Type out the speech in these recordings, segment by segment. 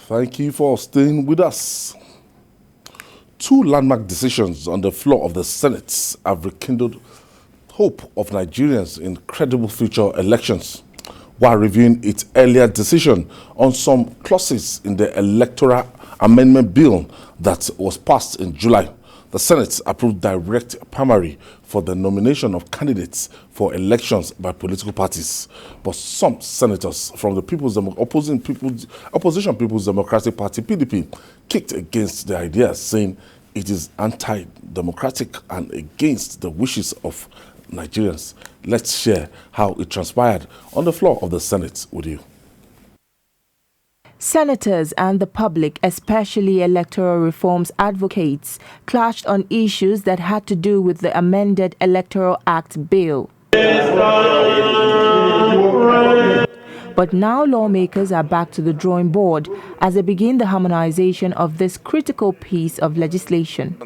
Thank you for staying with us. Two landmark decisions on the floor of the Senate have rekindled hope of Nigerians in credible future elections, while reviewing its earlier decision on some clauses in the electoral amendment bill that was passed in July. The Senate approved direct primary for the nomination of candidates for elections by political parties. But some senators from the Opposition People's Democratic Party, PDP, kicked against the idea, saying it is anti-democratic and against the wishes of Nigerians. Let's share how it transpired on the floor of the Senate with you. Senators and the public, especially electoral reforms advocates, clashed on issues that had to do with the amended Electoral Act bill. But now lawmakers are back to the drawing board as they begin the harmonization of this critical piece of legislation.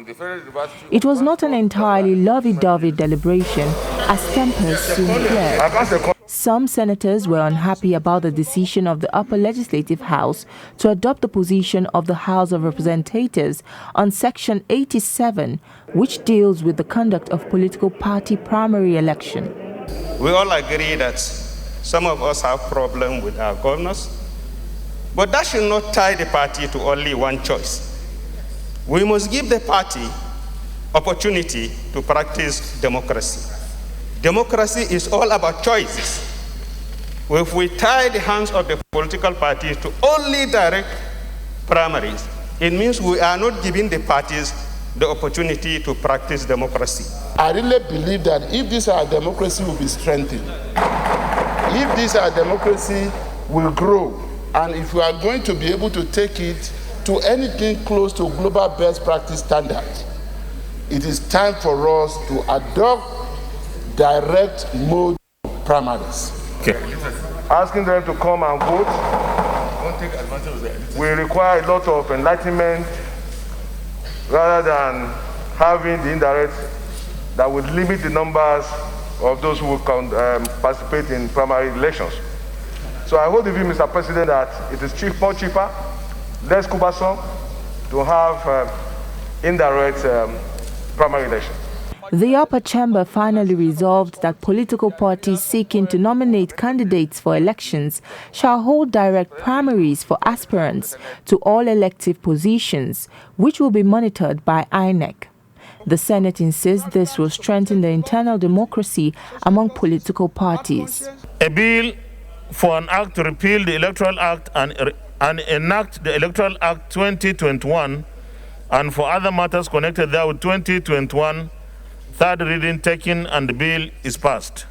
It was not an entirely lovey-dovey deliberation, as tempers soon flared. Some senators were unhappy about the decision of the upper legislative house to adopt the position of the House of Representatives on Section 87, which deals with the conduct of political party primary election. We all agree that some of us have problems with our governors, but that should not tie the party to only one choice. We must give the party opportunity to practice democracy. Democracy is all about choices. If we tie the hands of the political parties to only direct primaries, it means we are not giving the parties the opportunity to practice democracy. I really believe that if this our democracy will be strengthened, if this our democracy will grow, and if we are going to be able to take it to anything close to global best practice standards, it is time for us to adopt direct mode primaries. Okay. Asking them to come and vote will require a lot of enlightenment rather than having the indirect that would limit the numbers of those who will participate in primary elections. So I hold the view, Mr. President, that it is more cheaper, less cumbersome to have indirect primary elections. The upper chamber finally resolved that political parties seeking to nominate candidates for elections shall hold direct primaries for aspirants to all elective positions, which will be monitored by INEC. The Senate insists this will strengthen the internal democracy among political parties. A bill for an act to repeal the Electoral Act and enact the Electoral Act 2021 and for other matters connected there with 2021, third reading taken and the bill is passed.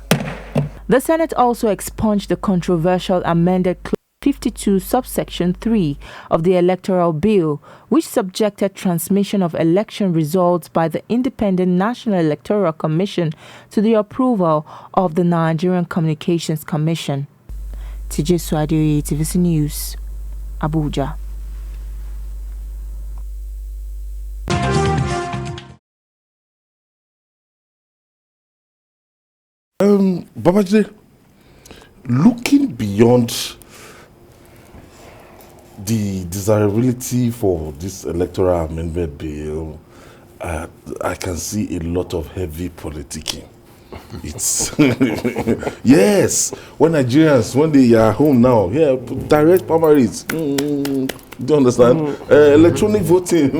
The Senate also expunged the controversial amended Clause 52 subsection 3 of the electoral bill, which subjected transmission of election results by the Independent National Electoral Commission to the approval of the Nigerian Communications Commission. TJ Swadio, TVC News, Abuja. Babajide, looking beyond the desirability for this electoral amendment bill, I can see a lot of heavy politicking. It's yes, when Nigerians, when they are home now, yeah, direct primaries. Do you understand? Electronic voting.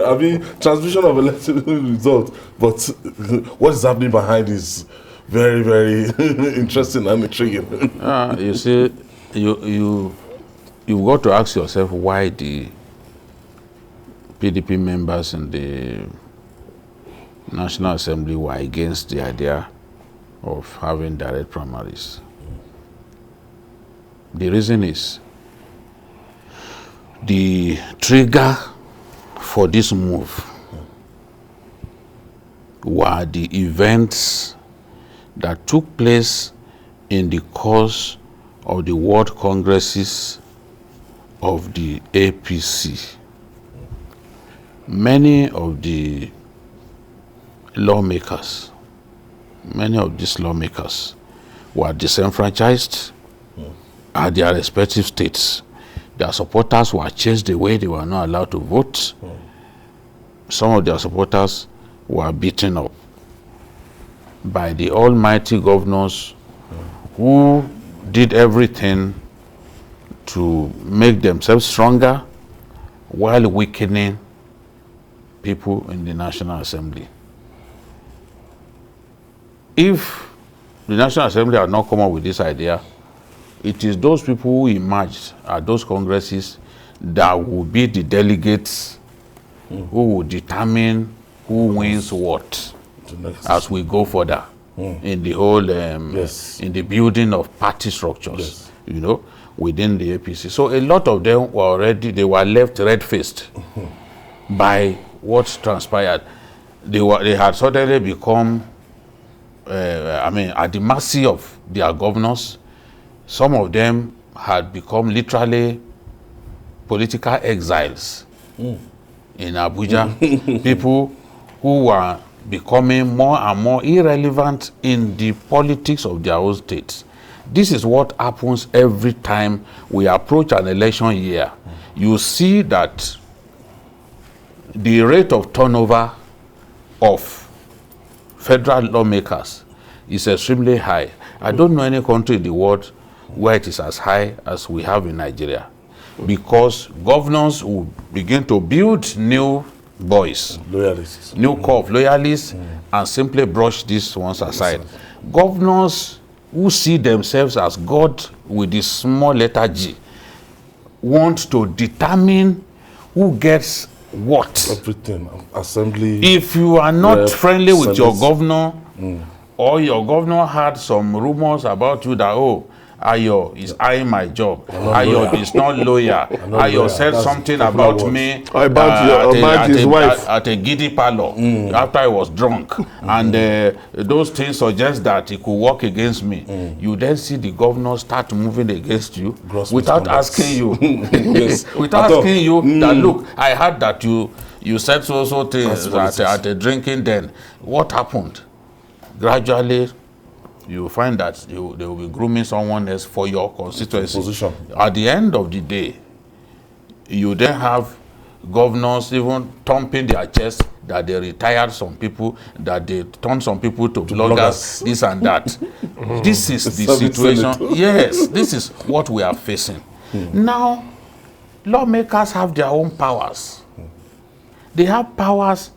I mean, transmission of election results. But what is happening behind is very, very interesting and intriguing. You see, you got to ask yourself why the PDP members in the National Assembly were against the idea of having direct primaries. The reason is the trigger for this move were the events that took place in the course of the World Congresses of the APC. Many of these lawmakers were disenfranchised at their respective states. Their supporters were chased away. They were not allowed to vote. Some of their supporters were beaten up by the almighty governors who did everything to make themselves stronger while weakening people in the National Assembly. If the National Assembly had not come up with this idea, it is those people who emerged at those congresses that will be the delegates who will determine who wins what as we go further in the whole in the building of party structures, you know, within the APC. So a lot of them were already, they were left red-faced by what transpired. They had suddenly become at the mercy of their governors. Some of them had become literally political exiles in Abuja. People who were becoming more and more irrelevant in the politics of their own states. This is what happens every time we approach an election year. You see that the rate of turnover of federal lawmakers is extremely high. I don't know any country in the world where it is as high as we have in Nigeria, because governors will begin to build new boys, new corps of loyalists, and simply brush these ones aside. Governors who see themselves as God with the small letter G want to determine who gets what. Everything, assembly. If you are not friendly with your governor, or your governor had some rumors about you that, oh, Ayo is eyeing my job. Ayo is not loyal. Ayo said something about me about his wife at a giddy parlor after I was drunk, and those things suggest that he could work against me. You then see the governor start moving against you without asking you, without asking you that, look, I heard that you said so things at a drinking den. What happened? Gradually, you find that they will be grooming someone else for your constituency. At the end of the day, you then have governors even thumping their chest that they retired some people, that they turned some people to bloggers, this and that. This is the situation. Yes, this is what we are facing. Now, lawmakers have their own powers. They have powers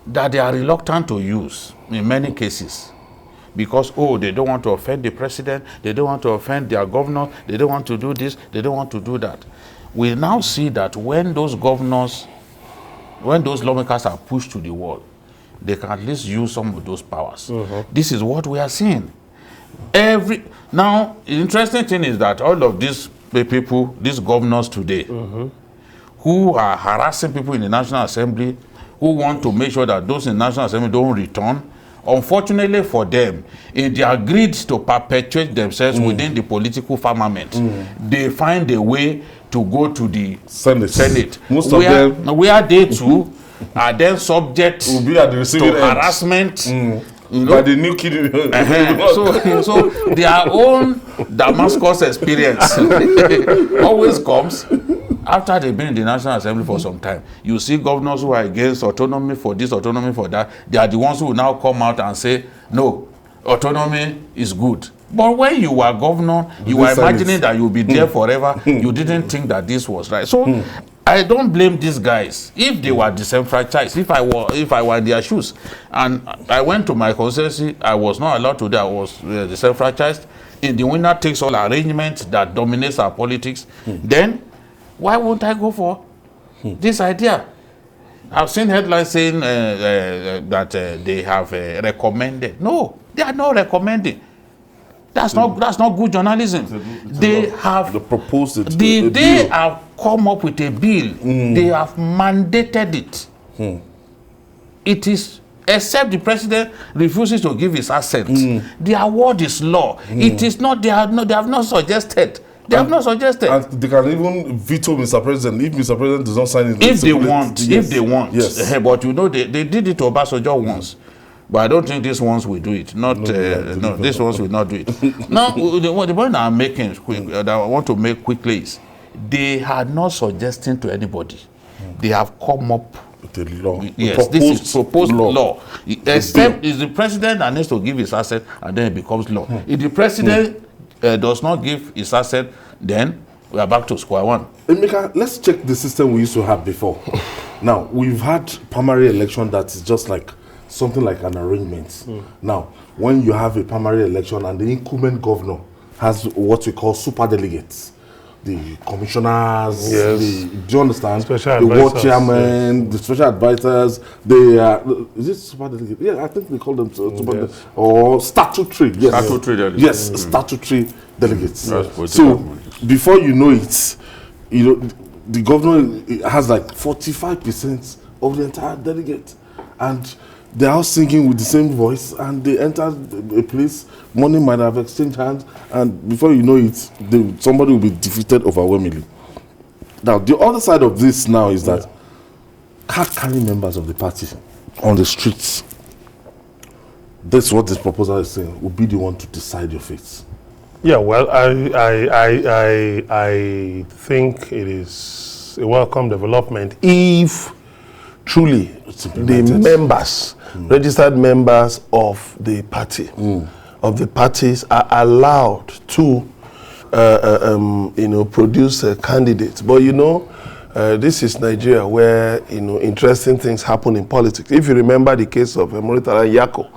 that they are reluctant to use in many cases. Because, they don't want to offend the president, they don't want to offend their governor, they don't want to do this, they don't want to do that. We now see that when those governors, when those lawmakers are pushed to the wall, they can at least use some of those powers. This is what we are seeing. Now, the interesting thing is that all of these people, these governors today, who are harassing people in the National Assembly, who want to make sure that those in the National Assembly don't return, unfortunately for them, in their greed to perpetuate themselves within the political firmament, they find a way to go to the Senate. Most of them, where they too are then subject to harassment. You know? By the new kid. So their own Damascus experience always comes after they've been in the National Assembly for some time. You see governors who are against autonomy for this, autonomy for that. They are the ones who will now come out and say, no, autonomy is good. But when you were governor, you were imagining that you'll be there forever. You didn't think that this was right. So I don't blame these guys. If they were disenfranchised, if I were in their shoes, and I went to my constituency, I was not allowed to do. I was disenfranchised in the winner takes all arrangement that dominates our politics. Then why won't I go for this idea? I've seen headlines saying that they have recommended. No, they are not recommending. That's not good journalism. They have proposed it. They have come up with a bill. They have mandated it. It is, except the president refuses to give his assent. The award is law. It is not. They have not suggested. They have not suggested. And they can even veto Mr. President if Mr. President does not sign it. If they want. Yes. If they want. Yes. But you know, they did it to Obasanjo once. But I don't think these ones will do it. No, these ones will not do it. Now, the point I'm making, that I want to make quickly is they are not suggesting to anybody. They have come up with a law. Yes, this is proposed law. Except it's the president that needs to give his assent, and then it becomes law. If the president does not give his assent, then we are back to square one. Emeka, let's check the system we used to have before. Now, we've had primary election that is just like something like an arrangement. Now, when you have a primary election and the incumbent governor has what we call super delegates, the commissioners, do you understand? Special the ward advisors, chairman, the special advisors, is it super delegate? Yeah, I think they call them super or statutory. Yes, statutory delegates. Yes, statutory delegates. So before you know it, the governor has like 45% of the entire delegate, and they're all singing with the same voice, and they enter a place, money might have exchanged hands, and before you know it, somebody will be defeated overwhelmingly. Now, the other side of this now is that card-carrying members of the party on the streets, that's what this proposal is saying, will be the one to decide your fate. Yeah, well, I think it is a welcome development if truly the members, registered members of the party, of the parties are allowed to, produce candidates. But this is Nigeria where interesting things happen in politics. If you remember the case of Murtala Yako,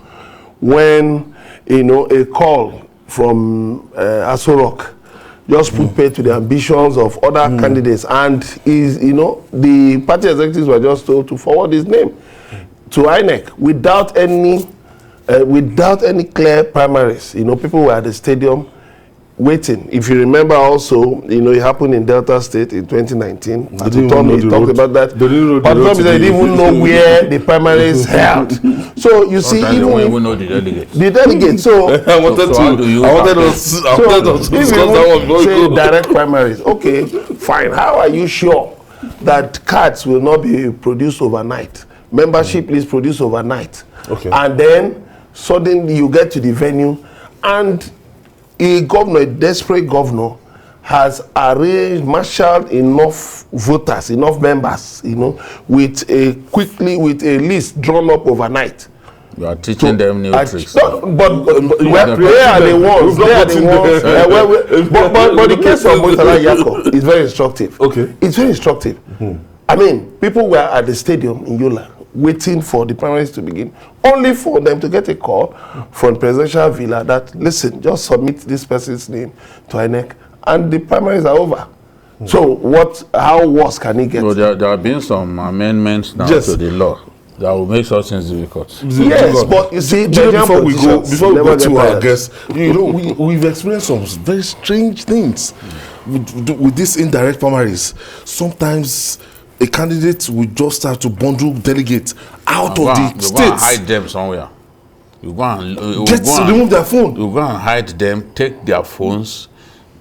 when a call from Aso Rock just put pay to the ambitions of other candidates, and the party executives were just told to forward his name to INEC without any clear primaries. People were at the stadium waiting. If you remember also, it happened in Delta State in 2019. At the time he talked about that. They didn't even know where the primaries held. So you see, even know the delegate. The delegate. So I wanted to discuss that one. Say direct primaries. Okay, fine. How are you sure that cards will not be produced overnight? Membership list produced overnight. Okay. And then suddenly you get to the venue, and a desperate governor, has arranged, marshaled enough voters, enough members, with a list drawn up overnight. You are teaching them new tricks. They are the ones. But the case of Murtala Yako is very instructive. Okay. It's very instructive. I mean, people were at the stadium in Yola waiting for the primaries to begin, only for them to get a call from Presidential Villa that, listen, just submit this person's name to INEC, and the primaries are over. So how worse can it get? Well, there have been some amendments now to the law that will make such things difficult. Yes, but you see, before we go to our guests, we've experienced some very strange things with these indirect primaries. Sometimes a candidate will just have to bundle delegates out of the states. You go and hide them somewhere. You go and remove their phone. You go and hide them, take their phones,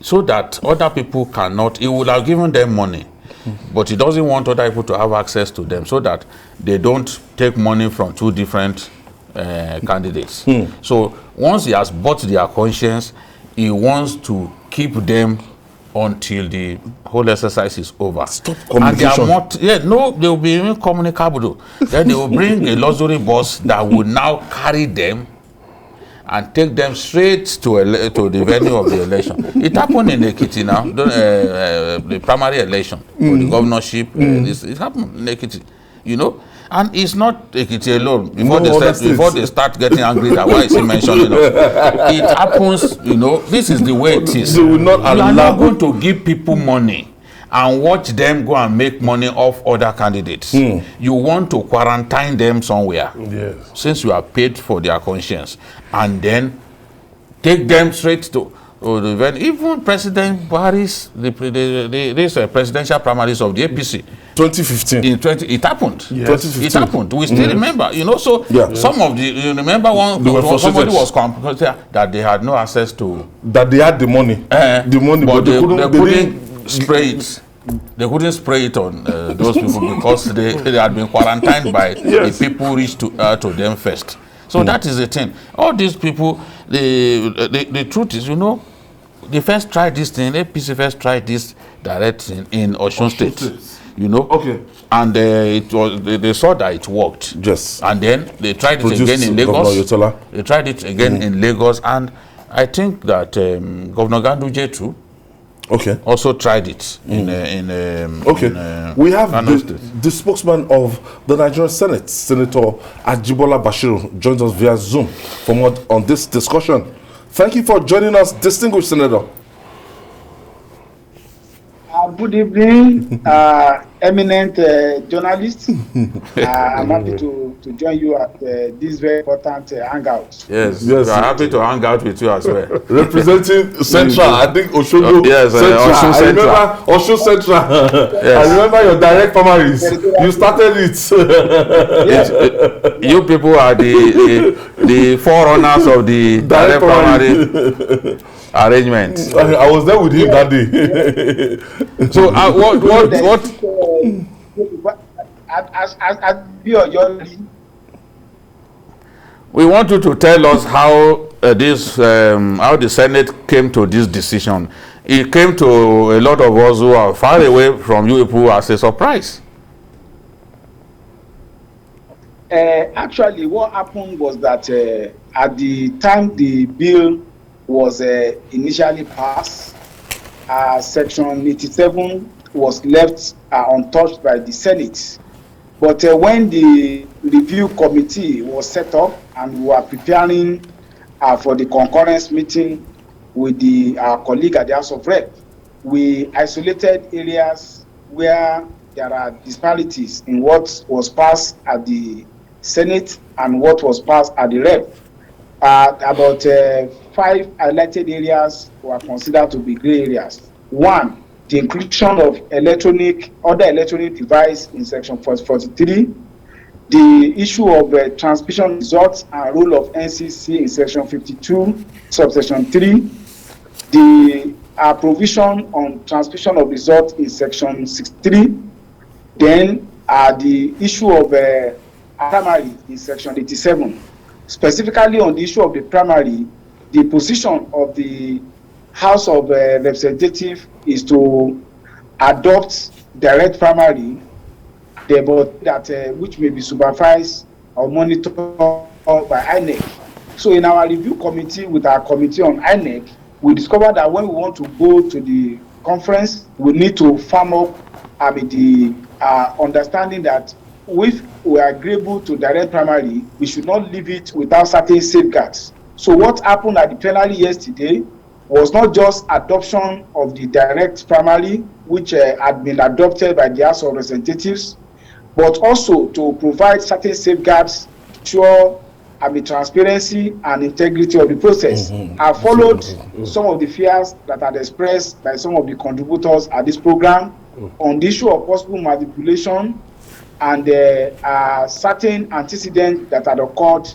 so that other people cannot. He would have given them money, but he doesn't want other people to have access to them, so that they don't take money from two different candidates. So once he has bought their conscience, he wants to keep them until the whole exercise is over. Stop communication. And they will be incommunicable. Then they will bring a luxury bus that will now carry them and take them straight to the venue of the election. It happened in Ekiti now, the primary election for the governorship. It happened in Ekiti, And it's not Ekiti alone. Before they start getting angry, that why is he mentioning it? It happens, this is the way it is. They will not allow. You are not going to give people money and watch them go and make money off other candidates. You want to quarantine them somewhere. Yes. Since you are paid for their conscience, and then take them straight to the venue. Even President Buhari's the presidential primaries of the APC. 2015. It happened. Yes. It happened. We still remember, So some of you remember somebody was complaining that they had no access to. That they had the money. But they couldn't spray it. They couldn't spray it on those people because they had been quarantined by the people reached to them first. So that is the thing. All these people, the truth is, they first tried this thing. APC first tried this direct in Osun State. You know. Okay. And they saw that it worked. Yes. And then they tried it again in Lagos. They tried it again in Lagos, and I think that Governor Ganduje too. Okay. Also tried it in we have the spokesman of the Nigerian Senate, Senator Ajibola Bashir, joins us via Zoom for more on this discussion. Thank you for joining us, distinguished Senator. Good evening, eminent journalists. I'm happy to join you at this very important hangout. Yes, we are happy to hang out with you as well. Representing Central, I think Oshogo. Yes, Osun Central. I remember Osun Central. Yes. I remember your direct primaries. You started it. You people are the forerunners of the direct primary arrangement. I was there with him that day. So what? We want you to tell us how how the Senate came to this decision. It came to a lot of us who are far away from you people as a surprise. Actually, what happened was that at the time the bill was initially passed, Section 87 was left untouched by the Senate. But when the review committee was set up and we were preparing for the concurrence meeting with our colleague at the House of Rep, we isolated areas where there are disparities in what was passed at the Senate and what was passed at the Rep. About 5 highlighted areas were considered to be gray areas. One, the inclusion of other electronic device in Section 43, the issue of transmission results and role of NCC in Section 52, subsection 3, the provision on transmission of results in Section 63, then the issue of primary in Section 87. Specifically on the issue of the primary, the position of the House of Representatives is to adopt direct primary, but that which may be supervised or monitored by INEC. So in our review committee with our committee on INEC, we discovered that when we want to go to the conference, we need to firm up the understanding that if we are agreeable to direct primary, we should not leave it without certain safeguards. So what happened at the plenary yesterday was not just adoption of the direct primary, which had been adopted by the House of Representatives, but also to provide certain safeguards to ensure transparency and integrity of the process. I followed some of the fears that are expressed by some of the contributors at this program on the issue of possible manipulation and certain antecedents that had occurred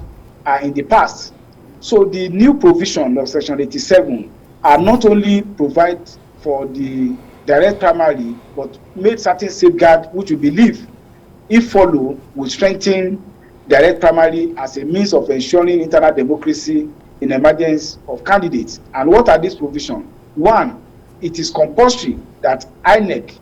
in the past. So the new provision of Section 87 are not only provide for the direct primary, but made certain safeguards which we believe, if followed, will strengthen direct primary as a means of ensuring internal democracy in emergence of candidates. And what are these provisions? One, it is compulsory that INEC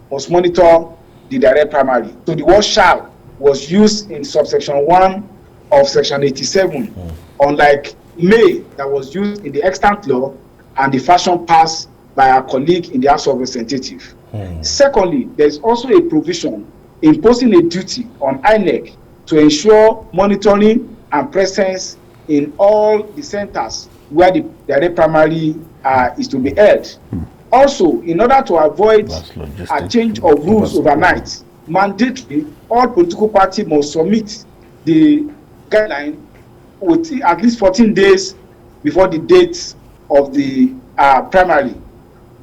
must monitor the direct primary. So the word shall was used in subsection 1 of Section 87, unlike may that was used in the extant law and the version passed by our colleague in the House of Representatives. Secondly, there is also a provision imposing a duty on INEC to ensure monitoring and presence in all the centers where the direct primary is to be held. Also, in order to avoid a change of rules overnight, mandatory, all political parties must submit the guideline with at least 14 days before the date of the primary.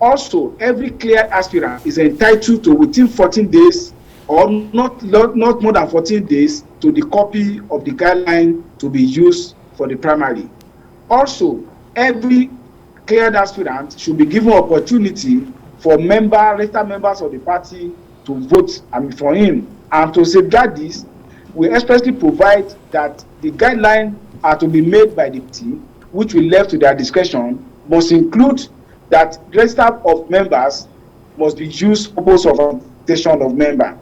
Also, every clear aspirant is entitled to within 14 days or not more than 14 days to the copy of the guideline to be used for the primary. Also, every cleared aspirant should be given opportunity for registered members of the party to vote for him. And to safeguard this, we especially provide that the guidelines are to be made by the team, which we left to their discretion, must include that register of members must be used for purpose of attestation of member.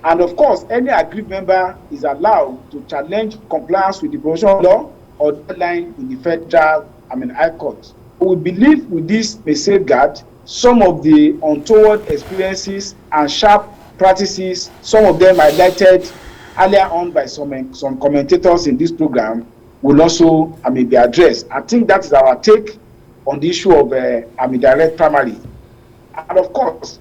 And of course, any aggrieved member is allowed to challenge compliance with the provisional law or deadline in the federal, High Court. We believe with this may safeguard some of the untoward experiences and sharp practices, some of them highlighted earlier on by some commentators in this program, will also be addressed. I think that is our take on the issue of direct primary. And of course,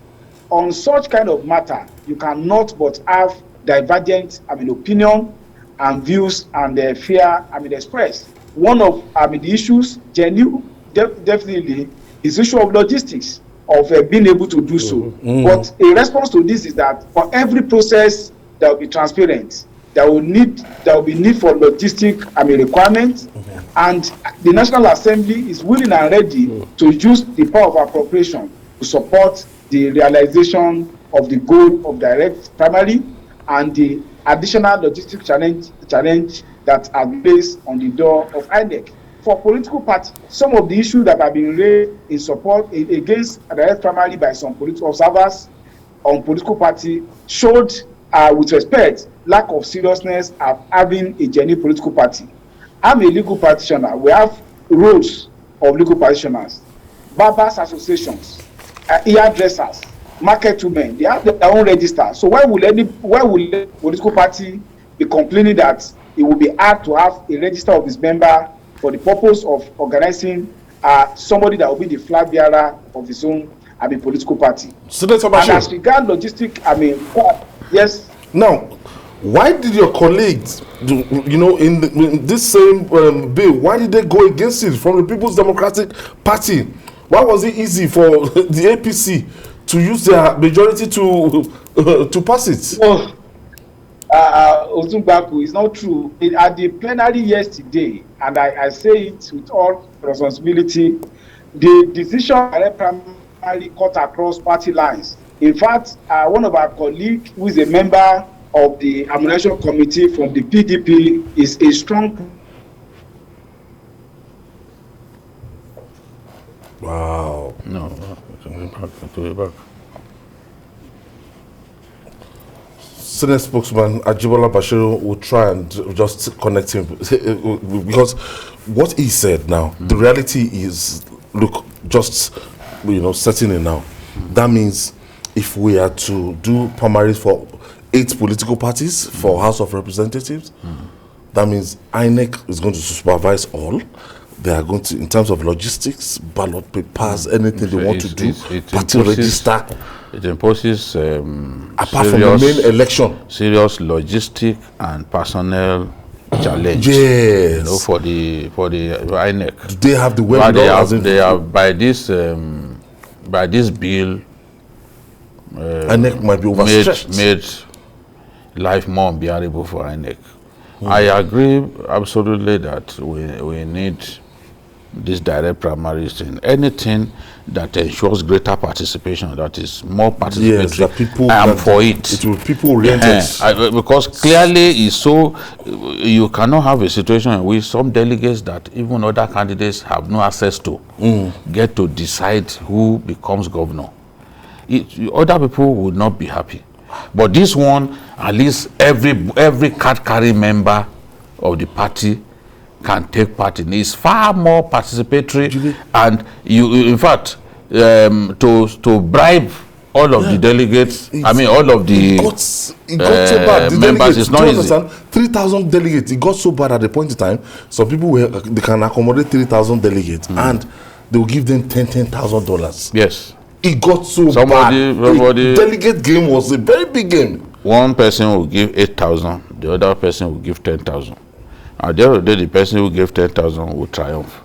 on such kind of matter, you cannot but have divergent opinion and views and fear expressed. One of the issues, definitely, is the issue of logistics, of being able to do so. But a response to this is that for every process that will be transparent, there will be need for logistic requirements, and the National Assembly is willing and ready to use the power of appropriation to support the realization of the goal of direct primary and the additional logistic challenge that are placed on the door of INEC. For political parties, some of the issues that have been raised in support against direct primary by some political observers on political party showed, with respect, lack of seriousness of having a genuine political party. I'm a legal practitioner. We have roles of legal practitioners, barbers associations, hairdressers, market women. They have their own register. So why will a political party be complaining that it will be hard to have a register of its member for the purpose of organizing somebody that will be the flag bearer of his own political party? Senator And as regard logistic, yes. Now, why did your colleagues, in this same bill, why did they go against it from the People's Democratic Party? Why was it easy for the APC to use their majority to pass it? Oh, Ozumbaku, it's not true. At the plenary yesterday, and I say it with all responsibility, the decision primarily cut across party lines. In fact, one of our colleagues, who is a member of the Ammunition Committee from the PDP, is a strong. Wow. No, back. Senate spokesman Ajibola Bashiru will try and just connect him because what he said now, the reality is, look, just setting it now. That means if we are to do primaries for 8 political parties for House of Representatives, that means INEC is going to supervise all. They are going to, in terms of logistics, ballot papers, anything they want to do, party register. It imposes apart from the main election, serious logistic and personnel challenge. Yes, for the INEC. Do they have the wherewithal? They have by this bill. INEC might be overstretched. Made life more unbearable for INEC. I agree absolutely that we need these direct primaries in anything that ensures greater participation, that is more participatory. Yes, that people for it. It will be people oriented. Because clearly it's so, you cannot have a situation in which some delegates that even other candidates have no access to get to decide who becomes governor. Other people would not be happy. But this one, at least every card-carrying member of the party can take part in it. It's far more participatory, and in fact, to bribe all of the delegates, all of the it got so bad. The members, is not easy. 3,000 delegates. It got so bad at the point in time. Some people they can accommodate 3,000 delegates, and they will give them $10,000. Yes. It got so bad. The delegate game was a very big game. One person will give 8,000, the other person will give 10,000. At the end of the day, the person who gave 10,000 will triumph.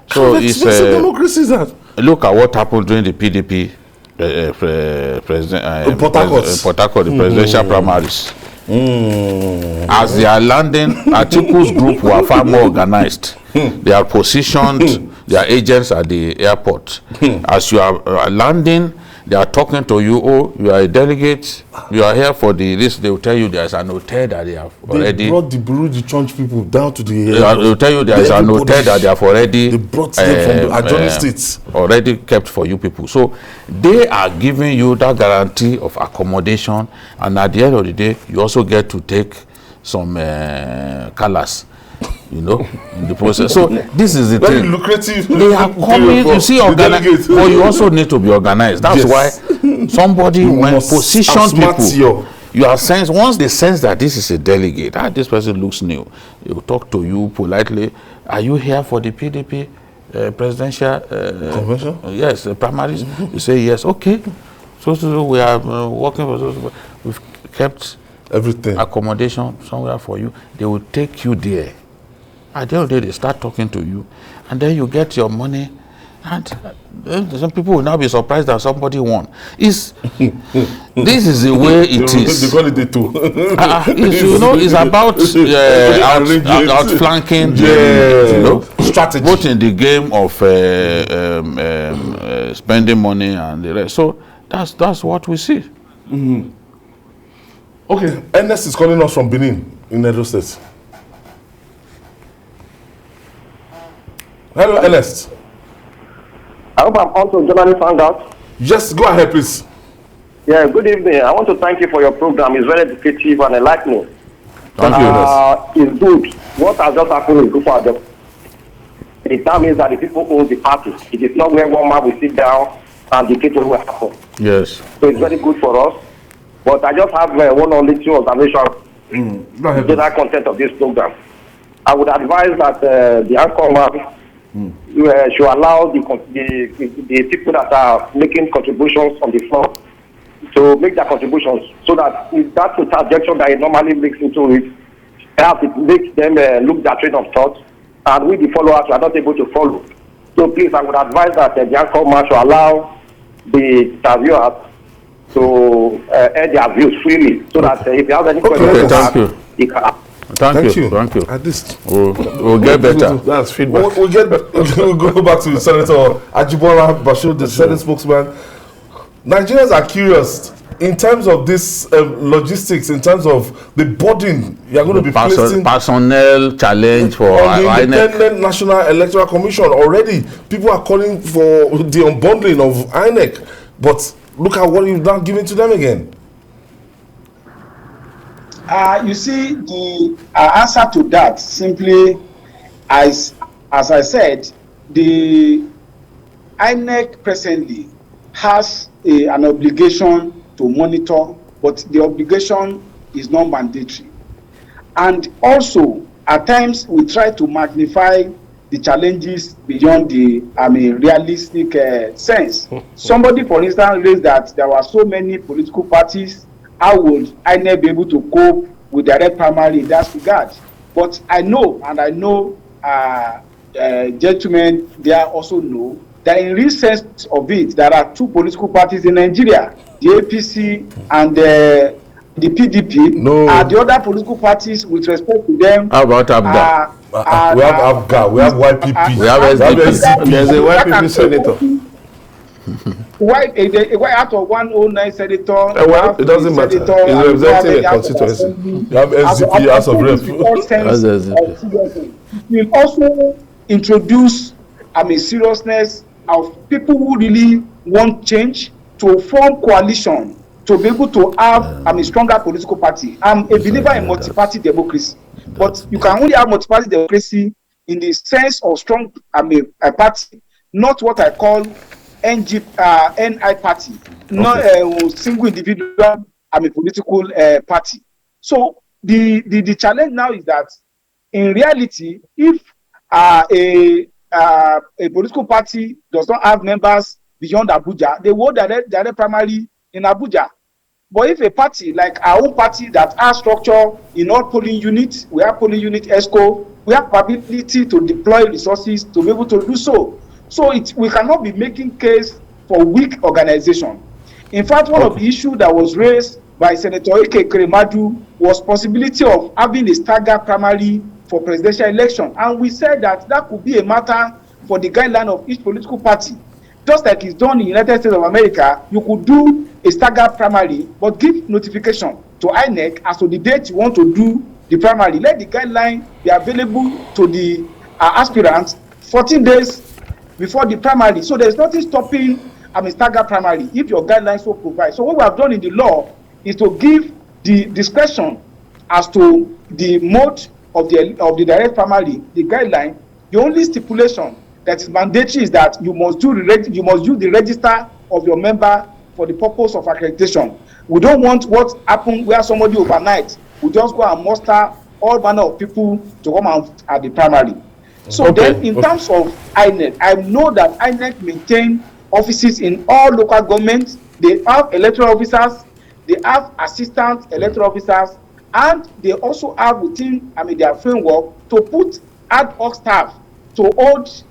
So it's a democracy. That look at what happened during the PDP Port Harcourt, the presidential primaries. As they are landing, Atiku's group were far more organized. They are positioned their agents at the airport. As you are landing, They are talking to you. Oh, you are a delegate. You are here for this. They will tell you there is an hotel that they have already. They brought the Bureau de Change people down to the. They will tell you there is an hotel that they have already. They brought them from the adjoining states. Already kept for you people. So they are giving you that guarantee of accommodation, and at the end of the day, you also get to take some colors. You know, in the process. So this is the Very thing. lucrative. They are coming. You see, organized. But you also need to be organized. That's why somebody when position people. You are sense once they sense that this is a delegate. This person looks new. They will talk to you politely. Are you here for the PDP presidential convention? Yes, primaries. You say yes. Okay. So we are working for. We've kept everything accommodation somewhere for you. They will take you there. At the end of the day, they start talking to you, and then you get your money, and some people will now be surprised that somebody won. This is the way it is. They call it the two. You know, it's about outflanking, you know, strategy, both in the game of spending money and the rest. So that's what we see. Mm-hmm. Okay, Ernest is calling us from Benin in Edo State. Hello, Ernest. I hope I'm on to journalist Hangout. Yes, go ahead, please. Yeah, good evening. I want to thank you for your program. It's very educative and enlightening. Thank you, Ernest. It's good. What has just happened is good for them. It now means that the people own the party. It is not where one man will sit down and dictate what will happen. Yes. So it's very good for us. But I just have one or two observations to the content of this program. I would advise that the anchor man should allow the people that are making contributions on the floor to make their contributions, so that if that interjection that it normally makes into it, perhaps it makes them look their train of thought, and we the followers are not able to follow. So please, I would advise that the anchor man should allow the interviewers to air their views freely, so that if you have any questions, thank you. Thank you. At least we'll get better. That's feedback. We'll go back to Senator Ajibola Bashir, the Senate spokesman. Nigerians are curious in terms of this logistics, in terms of the burden you are going to be placing. Personnel challenge for the Independent National Electoral Commission. Already, people are calling for the unbundling of INEC, but look at what you've now given to them again. You see, the answer to that simply, as I said, the INEC presently has an obligation to monitor, but the obligation is not mandatory. And also, at times, we try to magnify the challenges beyond the realistic sense. Somebody, for instance, raised that there were so many political parties. How would INEC be able to cope with direct primary in that regard? But I know, and I know gentlemen there also know, that in real sense of it, there are two political parties in Nigeria, the APC and the PDP. No. The other political parties, with respect to them. How about ABGA? We have ABGA, we have YPP, we have SDP. There's a YPP senator. Why out of 109 senator? It doesn't matter. It's representing a constituency. You have SDP as of rep. Will also introduce seriousness of people who really want change to form coalition to be able to have a stronger political party. I'm a believer in multi-party democracy, but you can only have multi-party democracy in the sense of strong a party, not what I call NI party, not a single individual political party. So the challenge now is that in reality, if a political party does not have members beyond Abuja, they will direct primary in Abuja. But if a party like our own party that has structure in all polling units, we have polling unit ESCO, we have ability to deploy resources to be able to do so. So we cannot be making case for weak organization. In fact, one of the issues that was raised by Senator Eke Kremadu was possibility of having a staggered primary for presidential election. And we said that could be a matter for the guideline of each political party. just like it's done in the United States of America, you could do a staggered primary, but give notification to INEC as to the date you want to do the primary. Let the guideline be available to the aspirants 14 days before the primary. So there's nothing stopping staggered primary if your guidelines will provide. So what we have done in the law is to give the discretion as to the mode of the direct primary, the guideline. The only stipulation that is mandatory is that you must use the register of your member for the purpose of accreditation. We don't want what happened where somebody overnight will just go and muster all manner of people to come out at the primary. So then in terms of INEC, I know that INEC maintain offices in all local governments. They have electoral officers, they have assistant electoral officers, and they also have within their framework to put ad hoc staff to hold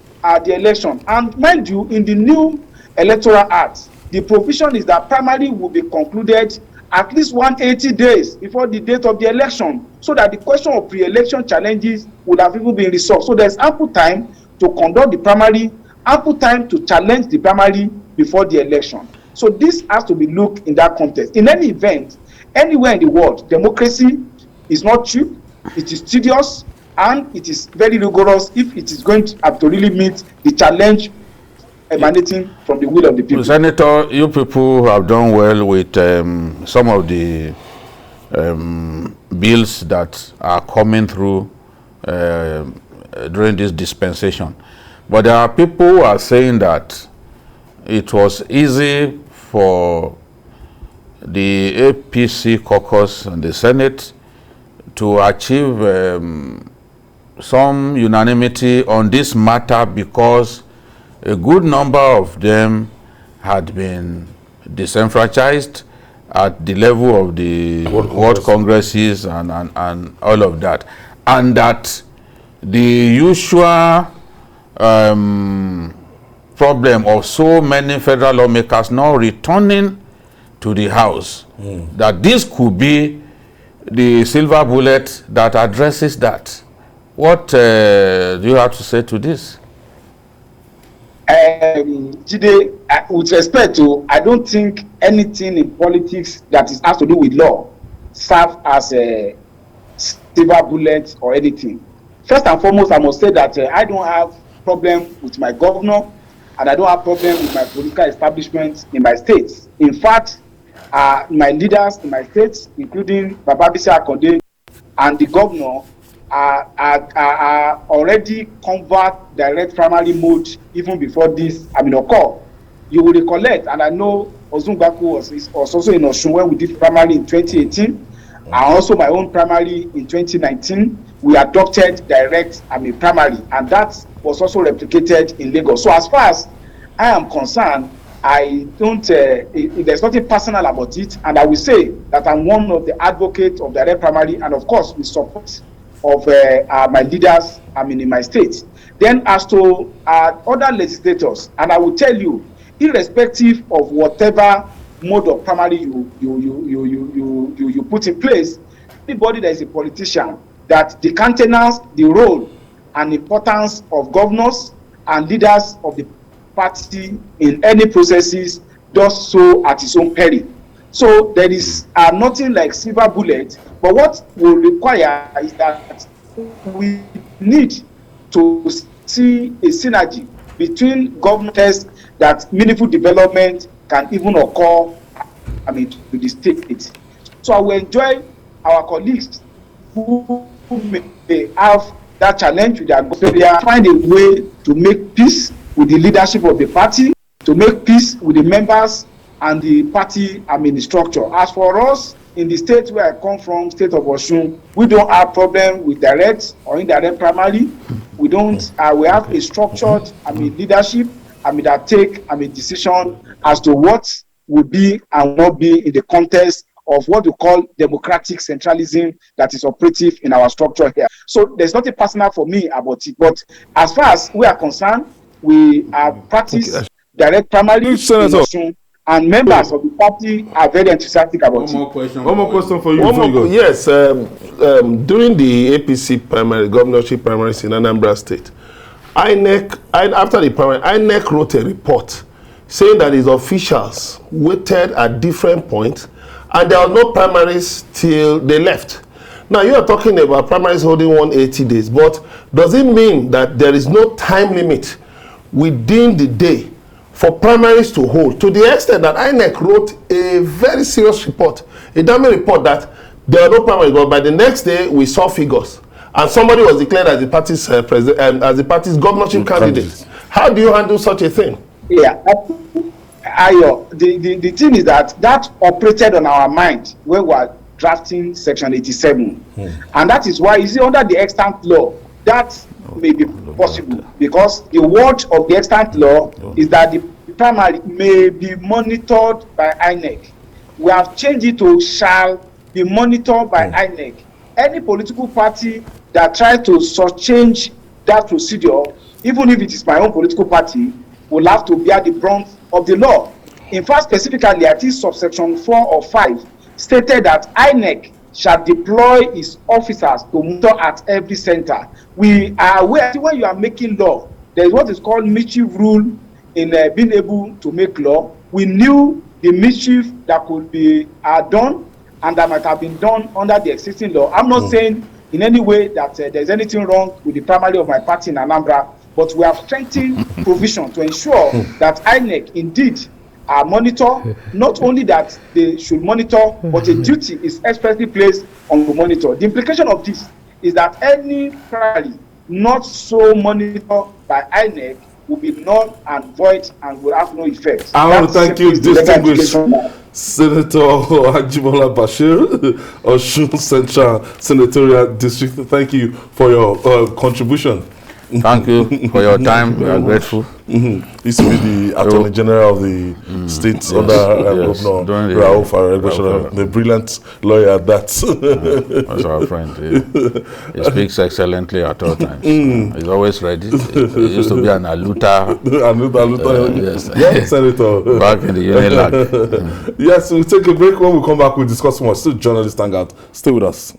the election. And mind you, in the new electoral act, the provision is that primary will be concluded at least 180 days before the date of the election, so that the question of pre-election challenges would have even been resolved. So there's ample time to conduct the primary, ample time to challenge the primary before the election. So this has to be looked in that context. In any event, anywhere in the world, democracy is not cheap, it is tedious, and it is very rigorous if it is going to really meet the challenge emanating from the will of the people. Senator, you people have done well with some of the bills that are coming through during this dispensation. But there are people who are saying that it was easy for the APC caucus and the Senate to achieve some unanimity on this matter because a good number of them had been disenfranchised at the level of the World Congresses and all of that. And that the usual problem of so many federal lawmakers now returning to the House, that this could be the silver bullet that addresses that. What do you have to say to this? Jide, with respect to, I don't think anything in politics that has to do with law serves as a silver bullet or anything. First and foremost, I must say that I don't have problem with my governor, and I don't have problem with my political establishment in my states. In fact, my leaders in my states, including Bababisi Akonde and the governor, are already convert direct primary mode even before this occur. You will recollect, and I know Ozungaku was also in Osun when we did primary in 2018, and also my own primary in 2019. We adopted direct primary, and that was also replicated in Lagos. So as far as I am concerned, I don't, there's nothing personal about it, and I will say that I'm one of the advocates of direct primary, and of course with support of my leaders in my state. Then as to other legislators, and I will tell you, irrespective of whatever mode of primary you put in place, anybody that is a politician that decountenance the role and importance of governors and leaders of the party in any processes does so at his own peril. So there is nothing like silver bullet, but what will require is that we need to see a synergy between governments, that meaningful development can even occur to the state. So I will enjoy our colleagues who may have that challenge with their government, find a way to make peace with the leadership of the party, to make peace with the members and the party structure. As for us, in the state where I come from, state of Osun, we don't have problem with direct or indirect primary. We don't. We have a structured leadership that take decision as to what will be and will not be in the context of what we call democratic centralism that is operative in our structure here. So there's nothing personal for me about it. But as far as we are concerned, we practice direct primary, and members of the party are very enthusiastic about it. One more question for you. Yes, during the APC primary, governorship primaries in Anambra State, INEC, after the primary, INEC wrote a report saying that his officials waited at different points and there were no primaries till they left. Now, you are talking about primaries holding 180 days, but does it mean that there is no time limit within the day for primaries to hold, to the extent that INEC wrote a very serious report, a damning report, that there are no primaries, but by the next day we saw figures and somebody was declared as the party's governorship candidate. How do you handle such a thing? Yeah, Ayo, the thing is that operated on our mind when we were drafting Section 87, and that is why, you see, under the extant law, that may be possible, because the word of the extant law is that the primary may be monitored by INEC. We have changed it to shall be monitored by INEC. Any political party that tries to change that procedure, even if it is my own political party, will have to bear the brunt of the law. In fact, specifically, I think subsection 4 or 5 stated that INEC shall deploy its officers to monitor at every center. We are aware, when you are making law, there is what is called mischief rule in being able to make law. We knew the mischief that could be done and that might have been done under the existing law. I'm not saying in any way that there's anything wrong with the primary of my party in Anambra, but we have strengthened provision to ensure that INEC indeed monitor, not only that they should monitor, but a duty is expressly placed on the monitor. The implication of this is that any primary not so monitored by INEC will be null and void and will have no effect. I want to thank you, distinguished Senator Ajibola Bashir, Osun Central Senatorial District. Thank you for your contribution. Thank you for your time. We are grateful. Used to be the Attorney General of the state under Governor Raouf Aregbesola, the brilliant lawyer at that. That's our friend. He speaks excellently at all times. He's always ready. He used to be an aluta. Yes, Senator. Back in the Unilag. Yes, we'll take a break. When we come back, we'll discuss more. Still Journalist Hangout. Stay with us.